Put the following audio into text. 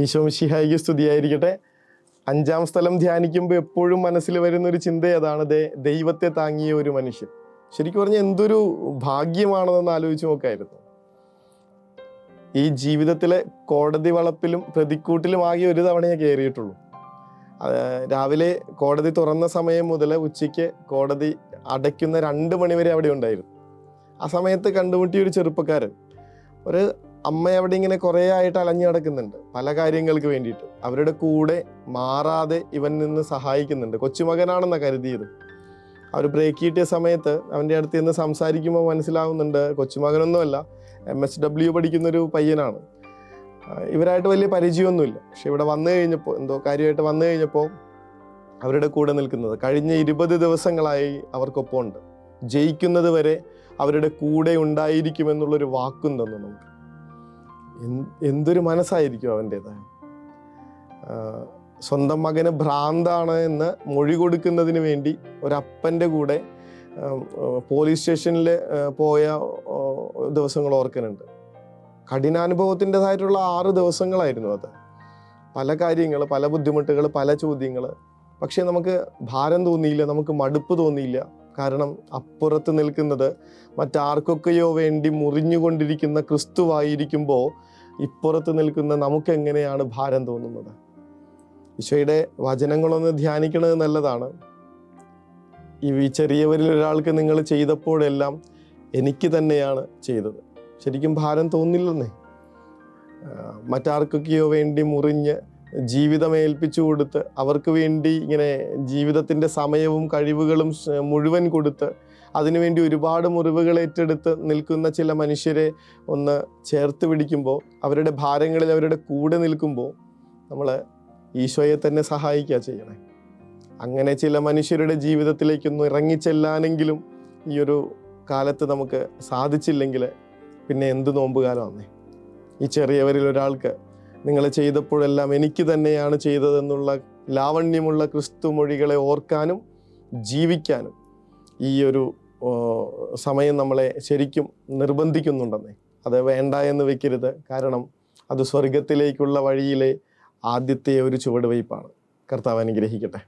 ഈശോ മിശിഹായിക്ക് സ്തുതിയായിരിക്കട്ടെ. 5-ാം സ്ഥലം ധ്യാനിക്കുമ്പോൾ എപ്പോഴും മനസ്സിൽ വരുന്നൊരു ചിന്ത അതാണ്, ദൈവത്തെ താങ്ങിയ ഒരു മനുഷ്യൻ. ശരിക്കും പറഞ്ഞാൽ എന്തൊരു ഭാഗ്യമാണെന്ന് ആലോചിച്ച് നോക്കായിരുന്നു. ഈ ജീവിതത്തിലെ കോടതി വളപ്പിലും പ്രതിക്കൂട്ടിലും ആകെ ഒരു തവണയേ കയറിയിട്ടുള്ളൂ. രാവിലെ കോടതി തുറന്ന സമയം മുതൽ ഉച്ചയ്ക്ക് കോടതി അടയ്ക്കുന്ന 2 മണി വരെ അവിടെ ഉണ്ടായിരുന്നു. ആ സമയത്ത് കണ്ടുമുട്ടിയ ഒരു ചെറുപ്പക്കാരൻ, ഒരു അമ്മ അവിടെ ഇങ്ങനെ കുറേ ആയിട്ട് അലഞ്ഞു നടക്കുന്നുണ്ട് പല കാര്യങ്ങൾക്ക് വേണ്ടിയിട്ട്. അവരുടെ കൂടെ മാറാതെ ഇവൻ നിന്ന് സഹായിക്കുന്നുണ്ട്. കൊച്ചുമകനാണെന്നാണ് കരുതിയത്. അവർ ബ്രേക്ക് കിട്ടിയ സമയത്ത് അവൻ്റെ അടുത്ത് നിന്ന് സംസാരിക്കുമ്പോൾ മനസ്സിലാവുന്നുണ്ട് കൊച്ചുമകനൊന്നുമല്ല, MSW പഠിക്കുന്നൊരു പയ്യനാണ്. ഇവരായിട്ട് വലിയ പരിചയമൊന്നുമില്ല. പക്ഷെ ഇവിടെ വന്നു കഴിഞ്ഞപ്പോൾ, എന്തോ കാര്യമായിട്ട് വന്നു കഴിഞ്ഞപ്പോൾ അവരുടെ കൂടെ നിൽക്കുന്നത് കഴിഞ്ഞ 20 ദിവസങ്ങളായി അവർക്കൊപ്പം ഉണ്ട്. ജയിക്കുന്നത് വരെ അവരുടെ കൂടെ ഉണ്ടായിരിക്കുമെന്നുള്ളൊരു വാക്കും തന്നു നമുക്ക്. എന്തൊരു മനസ്സായിരിക്കും അവൻ്റേത്. സ്വന്തം മകന് ഭ്രാന്താണ് എന്ന് മൊഴി കൊടുക്കുന്നതിന് വേണ്ടി ഒരപ്പൻ്റെ കൂടെ പോലീസ് സ്റ്റേഷനിൽ പോയ ദിവസങ്ങൾ ഓർക്കുന്നുണ്ട്. കഠിനാനുഭവത്തിൻ്റെതായിട്ടുള്ള 6 ദിവസങ്ങളായിരുന്നു അത്. പല കാര്യങ്ങൾ, പല ബുദ്ധിമുട്ടുകൾ, പല ചോദ്യങ്ങൾ. പക്ഷേ നമുക്ക് ഭാരം തോന്നിയില്ല, നമുക്ക് മടുപ്പ് തോന്നിയില്ല. കാരണം അപ്പുറത്ത് നിൽക്കുന്നത് മറ്റാർക്കൊക്കെയോ വേണ്ടി മുറിഞ്ഞുകൊണ്ടിരിക്കുന്ന ക്രിസ്തുവായിരിക്കുമ്പോൾ ഇപ്പുറത്ത് നിൽക്കുന്ന നമുക്ക് എങ്ങനെയാണ് ഭാരം തോന്നുന്നത്? ഈശോയുടെ വചനങ്ങളൊന്ന് ധ്യാനിക്കുന്നത് നല്ലതാണ്. ഈ ചെറിയവരിൽ ഒരാൾക്ക് നിങ്ങൾ ചെയ്തപ്പോഴെല്ലാം എനിക്ക് തന്നെയാണ് ചെയ്തത്. ശരിക്കും ഭാരം തോന്നില്ലെന്നേ. മറ്റാർക്കൊക്കെയോ വേണ്ടി മുറിഞ്ഞ് ജീവിതം ഏൽപ്പിച്ചു കൊടുത്ത്, അവർക്ക് വേണ്ടി ഇങ്ങനെ ജീവിതത്തിൻ്റെ സമയവും കഴിവുകളും മുഴുവൻ കൊടുത്ത് അതിനുവേണ്ടി ഒരുപാട് മുറിവുകൾ ഏറ്റെടുത്ത് നിൽക്കുന്ന ചില മനുഷ്യരെ ഒന്ന് ചേർത്ത് പിടിക്കുമ്പോൾ, അവരുടെ ഭാരങ്ങളിൽ അവരുടെ കൂടെ നിൽക്കുമ്പോൾ നമ്മൾ ഈശോയെ തന്നെ സഹായിക്കുക ചെയ്യണേ. അങ്ങനെ ചില മനുഷ്യരുടെ ജീവിതത്തിലേക്കൊന്ന് ഇറങ്ങിച്ചെല്ലാനെങ്കിലും ഈ ഒരു കാലത്ത് നമുക്ക് സാധിച്ചില്ലെങ്കിൽ പിന്നെ എന്ത് നോമ്പുകാലമാണേ. ഈ ചെറിയവരിൽ ഒരാൾക്ക് നിങ്ങൾ ചെയ്തപ്പോഴെല്ലാം എനിക്ക് തന്നെയാണ് ചെയ്തതെന്നുള്ള ലാവണ്യമുള്ള ക്രിസ്തു മൊഴികളെ ഓർക്കാനും ജീവിക്കാനും ഈ ഒരു സമയം നമ്മളെ ശരിക്കും നിർബന്ധിക്കുന്നുണ്ടെന്നേ. അത് വേണ്ട എന്ന് വെക്കരുത്. കാരണം അത് സ്വർഗത്തിലേക്കുള്ള വഴിയിലെ ആദ്യത്തെ ഒരു ചുവടുവയ്പ്പാണ്. കർത്താവ് അനുഗ്രഹിക്കട്ടെ.